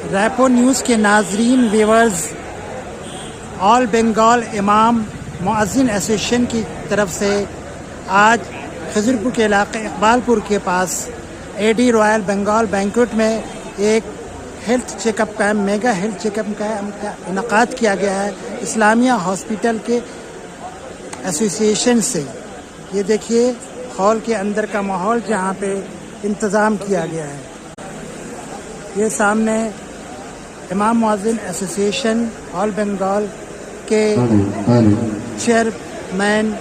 Repo news کے ناظرین viewers, آل بنگال امام مؤذن ایسوسیشن کی طرف سے آج خضرپور کے علاقے اقبال پور کے پاس اے ڈی رائل بنگال بینکوٹ میں ایک health check up camp, mega health check up camp کا انعقاد کیا گیا ہے اسلامیہ ہاسپٹل کے ایسوسیشن سے۔ یہ دیکھیے ہال کے اندر کا ماحول جہاں پہ انتظام کیا گیا ہے۔ یہ سامنے امام مؤذن ایسوسیشن آل بنگال کے چیئرمین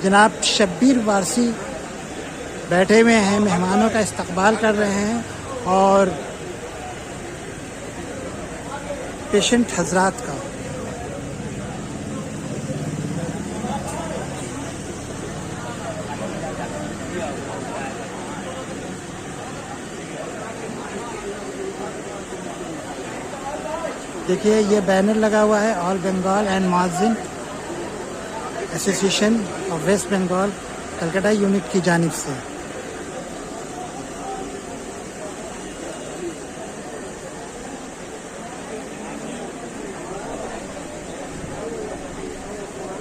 جناب شبیر وارسی بیٹھے ہوئے ہیں، مہمانوں کا استقبال کر رہے ہیں اور پیشنٹ حضرات کا۔ دیکھیے یہ بینر لگا ہوا ہے آل بنگال اینڈ مؤذن association of west Bengal Kolkata unit کی جانب سے۔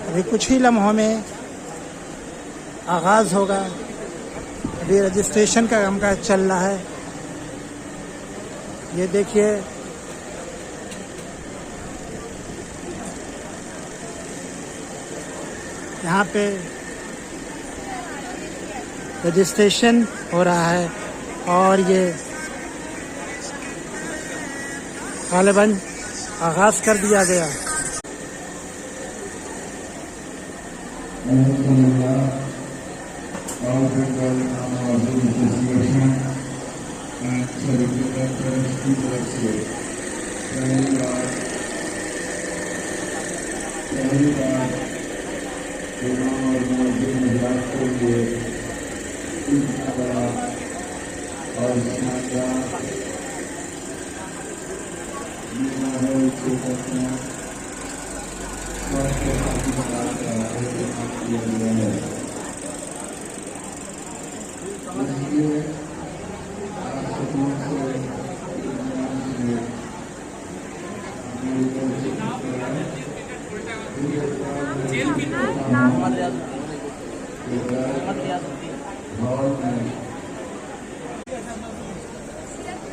ابھی کچھ ہی لمحوں میں آغاز ہوگا، ابھی رجسٹریشن کا کام کاج چل رہا ہے۔ یہ دیکھیے یہاں پہ رجسٹریشن ہو رہا ہے اور یہ غالباً آغاز کر دیا گیا۔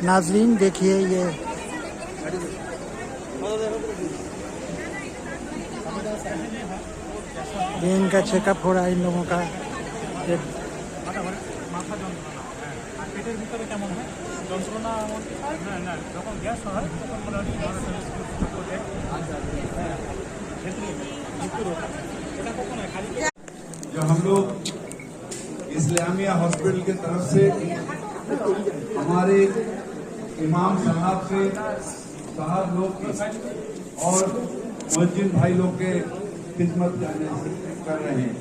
ناظرین دیکھیے یہ ان کا چیک اپ ہو رہا ہے ان لوگوں کا۔ جو ہم لوگ اسلامیہ ہاسپٹل کی طرف سے ہمارے امام صاحب لوگ اور مؤذن بھائی لوگ کے خدمت کر رہے ہیں۔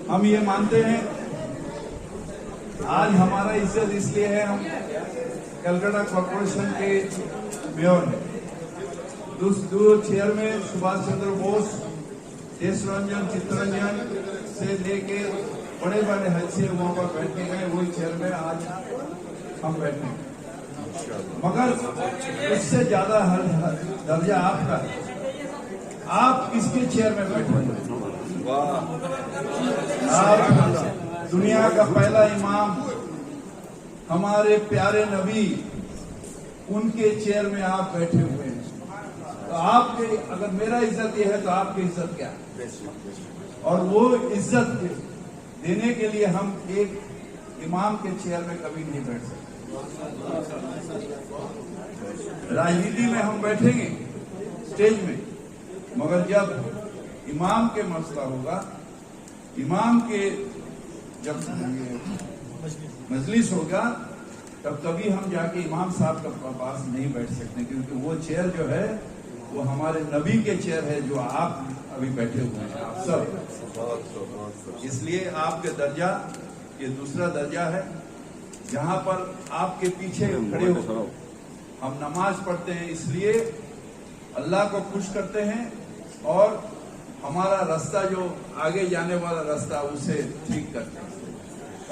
ہم یہ مانتے ہیں آج ہمارا عزت اس لیے ہے، ہم کلکتہ کارپوریشن کے میئر ہیں۔ دو چیئر میں سبھاش چندر بوس، دیش رنجن، چترنجن سے لے کے بڑے بڑے حیثیت وہاں پر بیٹھے گئے، وہی چیئر میں آج ہم بیٹھے ہیں۔ مگر اس سے زیادہ درجہ آپ کا ہے، آپ کس کے چیئر میں بیٹھے ہیں؟ آپ دنیا کا پہلا امام، ہمارے پیارے نبی، ان کے چیئر میں آپ بیٹھے ہوئے ہیں۔ تو آپ کے اگر میرا عزت یہ ہے تو آپ کی عزت کیا ہے؟ اور وہ عزت دینے کے لیے ہم ایک امام کے چیئر میں کبھی نہیں بیٹھ سکتے۔ راجنیتی میں ہم بیٹھیں گے اسٹیج میں، مگر جب امام کے مسئلہ ہوگا، امام کے جب مجلس ہوگا، تب کبھی ہم جا کے امام صاحب کے پاس نہیں بیٹھ سکتے، کیونکہ وہ چیئر جو ہے وہ ہمارے نبی کے چیئر ہے جو آپ ابھی بیٹھے ہوئے ہیں، آپ سب۔ اس لیے آپ کے درجہ یہ دوسرا درجہ ہے، جہاں پر آپ کے پیچھے کھڑے ہو ہم نماز پڑھتے ہیں، اس لیے اللہ کو خوش کرتے ہیں اور ہمارا راستہ جو آگے جانے والا راستہ اسے ٹھیک کرتے ہیں۔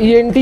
ENT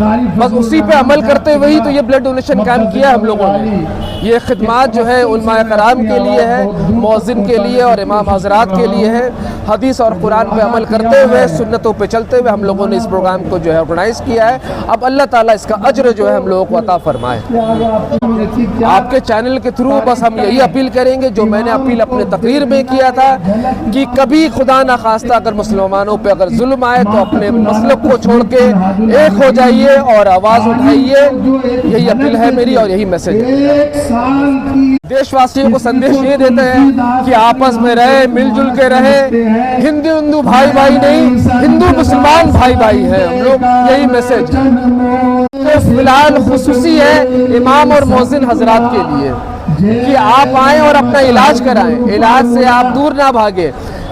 بس اسی پہ عمل کرتے ہوئے ہی تو یہ بلڈ ڈونیشن کیمپ کیا ہم لوگوں نے. یہ خدمات جو ہے علماء کرام کے لیے ہے, مؤذن کے لیے اور امام حضرات کے لیے ہے. حدیث اور قرآن پہ عمل کرتے ہوئے, سنتوں پہ چلتے ہوئے ہم لوگوں نے اس پروگرام کو جو ہے آرگنائز کیا ہے. اب اللہ تعالیٰ اس کا اجر جو ہے ہم لوگوں کو عطا فرمائے. آپ کے چینل کے تھرو بس ہم یہی اپیل کریں گے جو میں نے اپیل اپنے تقریر میں کیا تھا کہ کبھی خدا نخواستہ اگر مسلمانوں پہ اگر ظلم آئے تو اپنے مسلک کو چھوڑ کے ایک ہو جائیے اور آواز اٹھائیے. یہی اپیل ہے میری اور یہی میسج ہے. دیش واسیوں کو سندیش یہ دیتے ہیں کہ آپس میں رہے, مل جل کے رہے. ہندو بھائی بھائی نہیں, ہندو مسلمان بھائی بھائی ہیں ہم لوگ. یہی میسج فی الحال خصوصی ہے امام اور مؤذن حضرات کے لیے کہ آپ آئیں اور اپنا علاج کرائیں. علاج سے آپ دور نہ بھاگیں.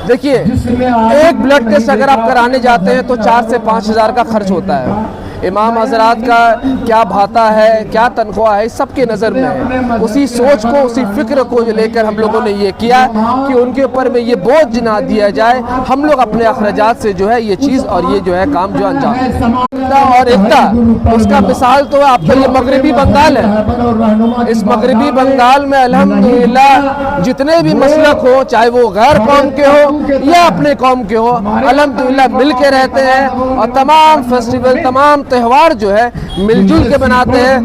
دیکھیے ایک بلڈ ٹیسٹ اگر آپ کرانے جاتے ہیں تو 4 سے 5 ہزار کا خرچ ہوتا ہے. امام حضرات کا کیا بھاتا ہے, کیا تنخواہ ہے, سب کے نظر میں ہے. اسی سوچ کو, اسی فکر کو لے کر ہم لوگوں نے یہ کیا کہ ان کے اوپر میں یہ بوجھ نہ دیا جائے. ہم لوگ اپنے اخراجات سے جو ہے یہ چیز اور یہ جو ہے کام جو انجام اور ایکتا اس کا مثال تو آپ کا یہ مغربی بنگال ہے. اس مغربی بنگال میں الحمدللہ جتنے بھی مسلک ہو, چاہے وہ غیر قوم کے ہو یا اپنے قوم کے ہو, الحمدللہ مل کے رہتے ہیں اور تمام فیسٹیول, تمام تہوار جو ہے مل جل کے بناتے ہیں.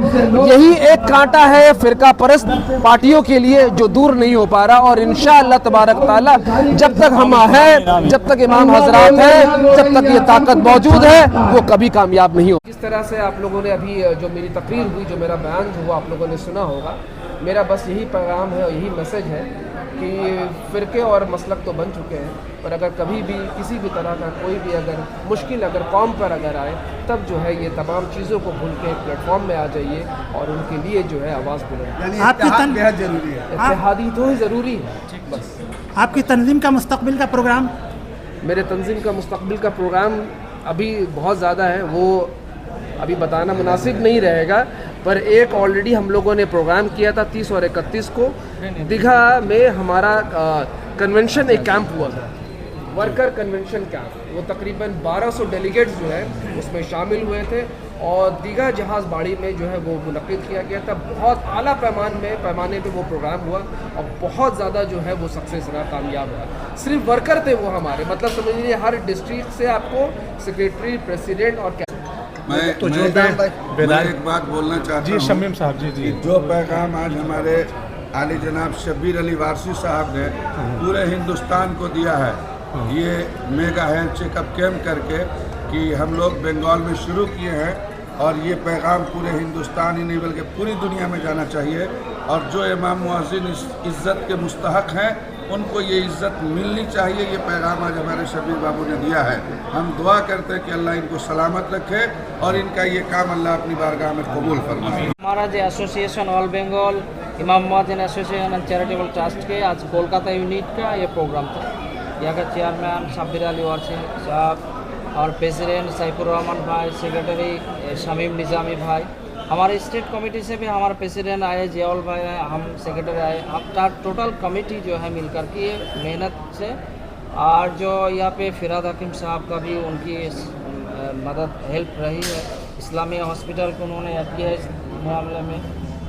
یہی ایک کانٹا ہے فرقہ پرست پارٹیوں کے لیے جو دور نہیں ہو پا رہا. اور انشاءاللہ تبارک تعالیٰ جب تک ہم ہیں, جب تک امام حضرات ہیں, جب تک یہ طاقت موجود ہے, وہ کبھی کامیاب نہیں ہو. جس طرح سے آپ لوگوں نے ابھی جو میری تقریر ہوئی, جو میرا بیان ہوا, آپ لوگوں نے سنا ہوگا. میرا بس یہی پیغام ہے اور یہی میسج ہے کہ فرقے اور مسلک تو بن چکے ہیں, پر اگر کبھی بھی کسی بھی طرح کا کوئی بھی اگر مشکل اگر قوم پر اگر آئے تب جو ہے یہ تمام چیزوں کو بھول کے پلیٹ فارم میں آ جائیے اور ان کے لیے جو ہے آواز بلند. آپ کی بہت ضروری ہے. اتحادی تو ہی ضروری ہے. بس آپ کی تنظیم کا مستقبل کا پروگرام, میرے تنظیم کا مستقبل کا پروگرام ابھی بہت زیادہ ہے, وہ ابھی بتانا مناسب نہیں رہے گا. پر ایک آلریڈی ہم لوگوں نے پروگرام کیا تھا 30 اور 31 کو دیگھا میں ہمارا کنونشن, ایک کیمپ ہوا تھا, ورکر کنونشن کیمپ. وہ تقریباً 1200 ڈیلیگیٹس جو ہیں اس میں شامل ہوئے تھے اور دیگھا جہاز باڑی میں جو ہے وہ منعقد کیا گیا تھا. بہت اعلیٰ پیمانے پہ وہ پروگرام ہوا اور بہت زیادہ جو ہے وہ سکسیس رہا, کامیاب رہا. صرف ورکر تھے وہ ہمارے, مطلب سمجھ لیجیے ہر ڈسٹرکٹ سے آپ کو سیکریٹری, پریسیڈنٹ اور میں ایک بات بولنا چاہتا ہوں. جی شمیم صاحب. جی جو پیغام آج ہمارے عالی جناب شبیر علی وارسی صاحب نے پورے ہندوستان کو دیا ہے, یہ mega health check up camp کر کے کہ ہم لوگ بنگال میں شروع کیے ہیں, اور یہ پیغام پورے ہندوستان ہی نہیں بلکہ پوری دنیا میں جانا چاہیے. اور جو امام مؤذن اس عزت کے مستحق ہیں ان کو یہ عزت ملنی چاہیے. یہ پیغام آج ہمارے شبیر بابو نے دیا ہے. ہم دعا کرتے ہیں کہ اللہ ان کو سلامت رکھے اور ان کا یہ کام اللہ اپنی بارگاہ میں قبول فرمائے. ہمارا جو ایسوسیشن آل بنگال امام مؤذن ایسوسیشن اینڈ چیریٹیبل ٹرسٹ کے آج کولکاتہ یونٹ کا یہ پروگرام تھا. یہاں کا چیئرمین شبیر علی وارسی صاحب اور پریزیڈنٹ سیف الرحمان بھائی, سیکرٹری شمیم نظامی بھائی, ہمارے اسٹیٹ کمیٹی سے بھی ہمارے پریزیڈنٹ آئے, ضیاء بھائی آئے, ہم سیکرٹری آئے. اب ٹوٹل کمیٹی جو ہے مل کر کے محنت سے, اور جو یہاں پہ فراد حکیم صاحب کا بھی ان کی مدد ہیلپ رہی ہے. اسلامیہ ہاسپٹل کو انہوں نے ایڈ کیا ہے اس معاملے میں.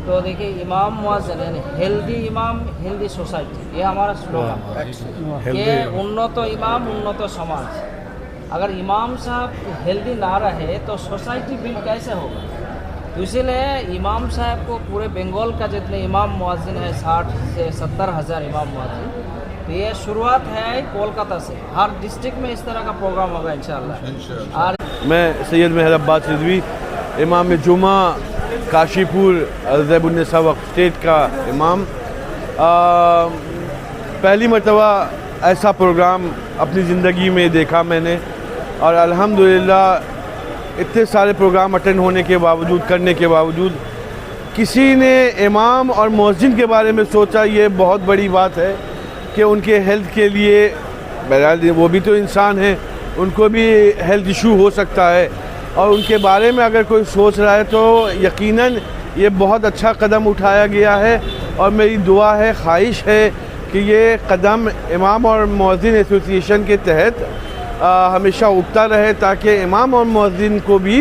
تو دیکھیے امام مؤذن یعنی ہیلدی امام ہیلدی سوسائٹی, یہ ہمارا سلوگن ہے کہ انت امام انت سماج. اگر امام صاحب ہیلدی نہ رہے تو سوسائٹی بلڈ کیسے ہوگا؟ تو اسی لیے امام صاحب کو پورے بنگال کا جتنے امام مؤذن ہے 60 سے 70 ہزار امام مؤذن, تو یہ شروعات ہے کولکاتہ سے. ہر ڈسٹرکٹ میں اس طرح کا پروگرام ہوگا انشاءاللہ. اور میں سید مہر عباس رضوی, امام جمعہ کاشی پور زیب النساء وقف اسٹیٹ کا امام. پہلی مرتبہ ایسا پروگرام اپنی زندگی میں دیکھا میں نے, اور الحمدللہ اتنے سارے پروگرام اٹینڈ ہونے کے باوجود, کرنے کے باوجود کسی نے امام اور مؤذن کے بارے میں سوچا. یہ بہت بڑی بات ہے کہ ان کے ہیلتھ کے لیے, بہرحال وہ بھی تو انسان ہیں, ان کو بھی ہیلتھ ایشو ہو سکتا ہے, اور ان کے بارے میں اگر کوئی سوچ رہا ہے تو یقیناً یہ بہت اچھا قدم اٹھایا گیا ہے. اور میری دعا ہے, خواہش ہے کہ یہ قدم امام اور مؤذن ایسوسی ایشن کے تحت ہمیشہ اٹھتا رہے, تاکہ امام اور مؤذن کو بھی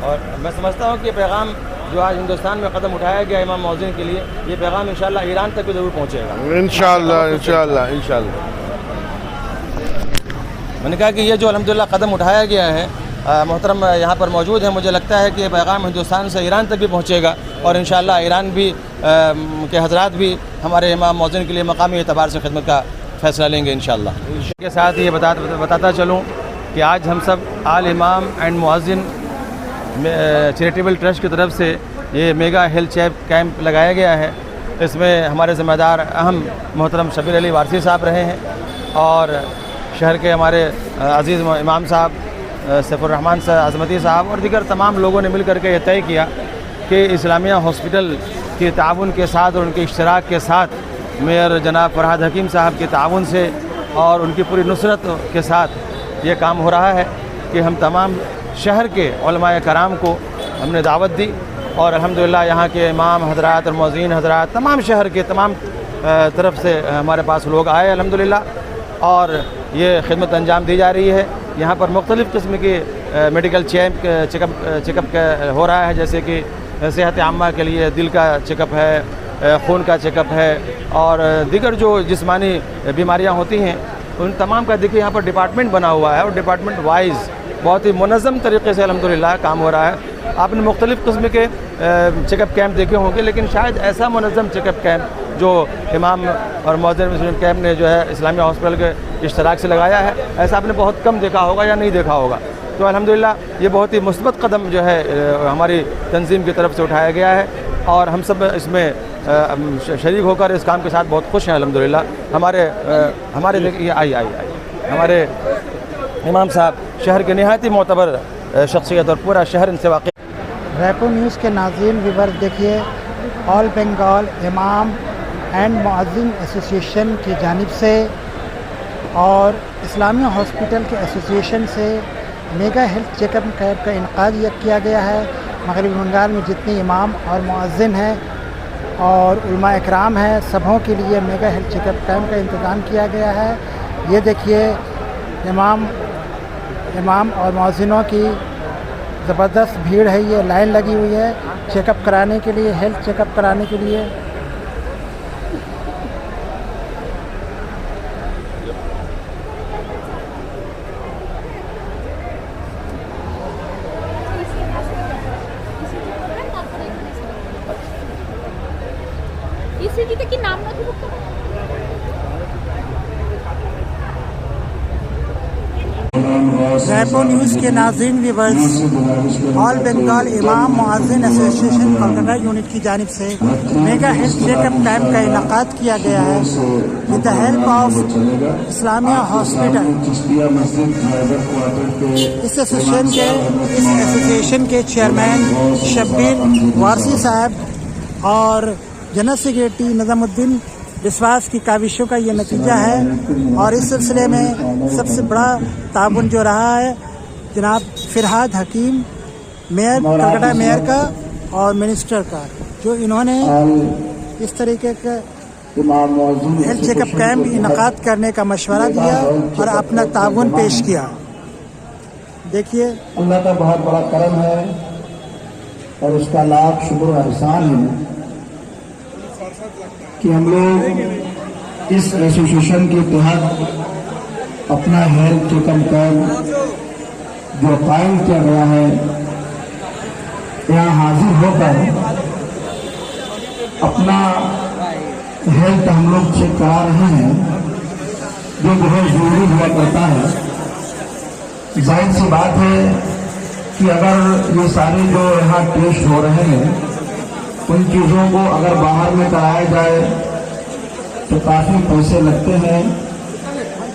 اور میں سمجھتا ہوں کہ یہ پیغام جو آج ہندوستان میں قدم اٹھایا گیا امام مؤذن کے لیے، یہ پیغام انشاءاللہ ایران تک بھی ضرور پہنچے گا انشاءاللہ میں نے کہا کہ یہ جو الحمدللہ قدم اٹھایا گیا ہے، محترم یہاں پر موجود ہیں، مجھے لگتا ہے کہ یہ پیغام ہندوستان سے ایران تک بھی پہنچے گا، اور انشاءاللہ ایران بھی کے حضرات بھی ہمارے امام مؤذن کے لیے مقامی اعتبار سے خدمت کا فیصلہ لیں گے انشاءاللہ۔ اس کے ساتھ یہ بتاتا چلوں کہ آج ہم سب آل امام اینڈ مؤذن چیریٹیبل ٹرسٹ کی طرف سے یہ میگا ہیلتھ چیک کیمپ لگایا گیا ہے۔ اس میں ہمارے ذمہ دار اہم محترم شبیر علی وارثی صاحب رہے ہیں، اور شہر کے ہمارے عزیز امام صاحب سیف الرحمان عظمتی صاحب اور دیگر تمام لوگوں نے مل کر کے یہ طے کیا کہ اسلامیہ ہاسپٹل کے تعاون کے ساتھ اور ان کے اشتراک کے ساتھ، میئر جناب فرحاد حکیم صاحب کے تعاون سے اور ان کی پوری نصرت کے ساتھ یہ کام ہو رہا ہے کہ ہم تمام شہر کے علماء کرام کو ہم نے دعوت دی، اور الحمدللہ یہاں کے امام حضرات اور مؤذن حضرات تمام شہر کے تمام طرف سے ہمارے پاس لوگ آئے الحمدللہ، اور یہ خدمت انجام دی جا رہی ہے۔ یہاں پر مختلف قسم کی میڈیکل چیک اپ ہو رہا ہے، جیسے کہ صحت عامہ کے لیے دل کا چیک اپ ہے، خون کا چیک اپ ہے، اور دیگر جو جسمانی بیماریاں ہوتی ہیں ان تمام کا دیکھیے یہاں پر ڈپارٹمنٹ بنا ہوا ہے، اور ڈپارٹمنٹ وائز بہت ہی منظم طریقے سے الحمدللہ کام ہو رہا ہے۔ آپ نے مختلف قسم کے چیک اپ کیمپ دیکھے ہوں گے، لیکن شاید ایسا منظم چیک اپ کیمپ جو امام اور مؤذن کیمپ نے جو ہے اسلامیہ ہاسپٹل کے اشتراک سے لگایا ہے، ایسا آپ نے بہت کم دیکھا ہوگا یا نہیں دیکھا ہوگا۔ تو الحمدللہ یہ بہت ہی مثبت قدم جو ہے ہماری تنظیم کی طرف سے اٹھایا گیا ہے، اور ہم سب اس میں شریک ہو کر اس کام کے ساتھ بہت خوش ہیں الحمدللہ۔ ہمارے ہمارے امام صاحب شہر کے نہایت ہی معتبر شخصیت، اور پورا شہر ان سے واقف۔ ریپو نیوز کے ناظرین ویورز دیکھیے، آل بنگال امام اینڈ مؤذن ایسوسی ایشن کی جانب سے اور اسلامیہ ہاسپٹل کے ایسوسیشن سے mega health check up camp کا انعقاد کیا گیا ہے۔ مغربی بنگال میں جتنے امام اور مؤذن ہیں اور علماء اکرام ہیں، سبھوں کے لیے mega health check up camp کا انتظام کیا گیا ہے۔ یہ دیکھیے امام اور مؤذنوں کی زبردست بھیڑ ہے، یہ لائن لگی ہوئی ہے چیک اپ کرانے کے لیے، ہیلتھ چیک اپ کرانے کے لیے۔ ریپو نیوز کے ناظرین ویورز، آل بنگال امام مؤذن ایسوسی ایشن کولکتہ یونٹ کی جانب سے mega health check up camp کا انعقاد کیا گیا ہے with the help of Islamia hospital. اس ایسوسیشن کے چیئرمین شبیر وارثی صاحب اور جنرل سیکریٹری نظم الدین وشواس کی کاوشوں کا یہ نتیجہ ہے، اور اس سلسلے میں سب سے بڑا تعاون جو رہا ہے جناب فرحاد حکیم میئر کولکتہ میئر کا اور منسٹر کا، جو انہوں نے اس طریقے کا ہیلتھ چیک اپ کیمپ انعقاد کرنے کا مشورہ دیا اور اپنا تعاون پیش کیا۔ دیکھیے اللہ کا بہت بڑا کرم ہے اور اس کا لاکھ شکر و احسان ہے کہ ہم لوگ اس ایسوسیشن کے تحت اپنا ہیلتھ چیک اپ کیمپ جو قائم کیا گیا ہے یہاں حاضر ہو کر اپنا ہیلتھ ہم لوگ چیک کرا رہے ہیں، جو بہت ضروری ہوا کرتا ہے۔ ظاہر سی بات ہے کہ اگر یہ سارے جو یہاں ٹیسٹ ہو رہے ہیں ان چیزوں کو اگر باہر میں کرایا جائے تو کافی پیسے لگتے ہیں،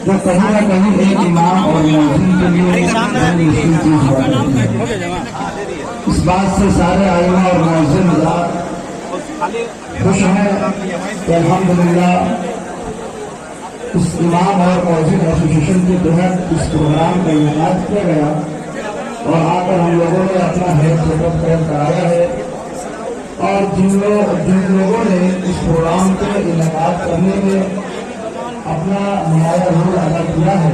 جو کہیں نہ کہیں ایک امام اور مؤذن کے لیے مشکل چیز ہوا کرتی ہے۔ اس بات سے سارے ائمہ اور مؤذن حضرات خوش ہیں کہ الحمدللہ اس امام اور مؤذن ایسوسیشن کے تحت اس پروگرام کا انعقاد کیا گیا، اور آ کر ہم لوگوں نے اپنا ہیلتھ چیک اپ کیمپ کرایا ہے، اور جن لوگوں نے اس پروگرام کے انعقاد کرنے میں اپنا نمایاں رول ادا کیا ہے